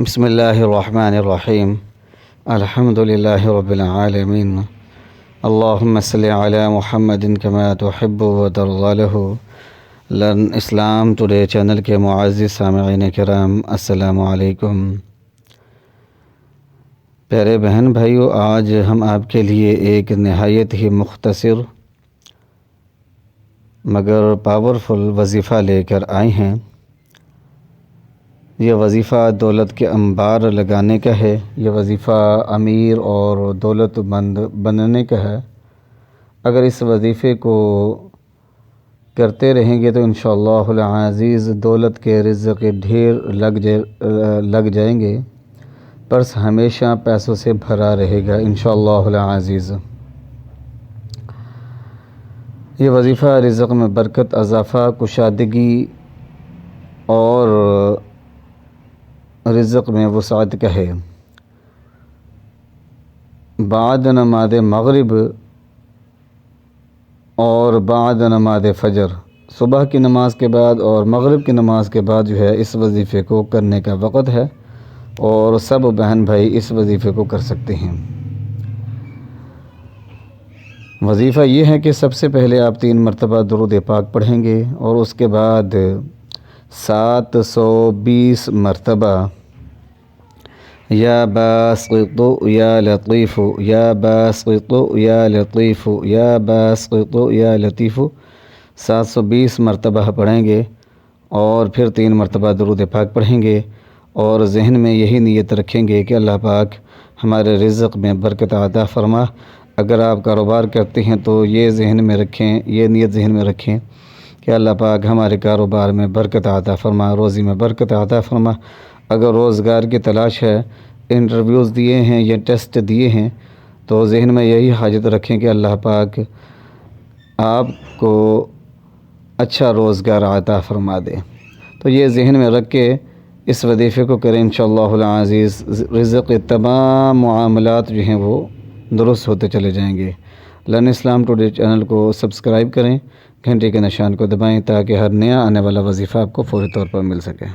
بسم اللہ الرحمن الرحیم الحمد للہ رب العالمین اللہم صلی علی محمد کما تحب و ترضی له لرن اسلام ٹوڈے چینل کے معزز سامعین کرام السلام علیکم۔ پیارے بہن بھائیو، آج ہم آپ کے لیے ایک نہایت ہی مختصر مگر پاورفل وظیفہ لے کر آئے ہیں۔ یہ وظیفہ دولت کے انبار لگانے کا ہے، یہ وظیفہ امیر اور دولت مند بننے کا ہے۔ اگر اس وظیفے کو کرتے رہیں گے تو انشاءاللہ العزیز دولت کے رزق کے ڈھیر لگ جائیں گے، پرس ہمیشہ پیسوں سے بھرا رہے گا انشاءاللہ العزیز۔ یہ وظیفہ رزق میں برکت، اضافہ، کشادگی اور رزق میں وسعت کا ہے۔ بعد نماز مغرب اور بعد نماز فجر، صبح کی نماز کے بعد اور مغرب کی نماز کے بعد اس وظیفے کو کرنے کا وقت ہے، اور سب بہن بھائی اس وظیفے کو کر سکتے ہیں۔ وظیفہ یہ ہے کہ سب سے پہلے آپ 3 مرتبہ درود پاک پڑھیں گے، اور اس کے بعد 720 مرتبہ یا باسط یا لطیف یا باسط یا لطیف یا باسط یا لطیف 720 مرتبہ پڑھیں گے، اور پھر 3 مرتبہ درود پاک پڑھیں گے، اور ذہن میں یہی نیت رکھیں گے کہ اللہ پاک ہمارے رزق میں برکت عطا فرما۔ اگر آپ کاروبار کرتے ہیں تو یہ ذہن میں رکھیں، یہ نیت ذہن میں رکھیں کہ اللہ پاک ہمارے کاروبار میں برکت عطا فرما، روزی میں برکت عطا فرما۔ اگر روزگار کی تلاش ہے، انٹرویوز دیے ہیں یا ٹیسٹ دیے ہیں، تو ذہن میں یہی حاجت رکھیں کہ اللہ پاک آپ کو اچھا روزگار عطا فرما دے۔ تو یہ ذہن میں رکھ کے اس وظیفے کو کریں انشاءاللہ العزیز، رزق کے تمام معاملات جو ہیں وہ درست ہوتے چلے جائیں گے۔ لرن اسلام ٹوڈے چینل کو سبسکرائب کریں، گھنٹی کے نشان کو دبائیں تاکہ ہر نیا آنے والا وظیفہ آپ کو فوری طور پر مل سکے۔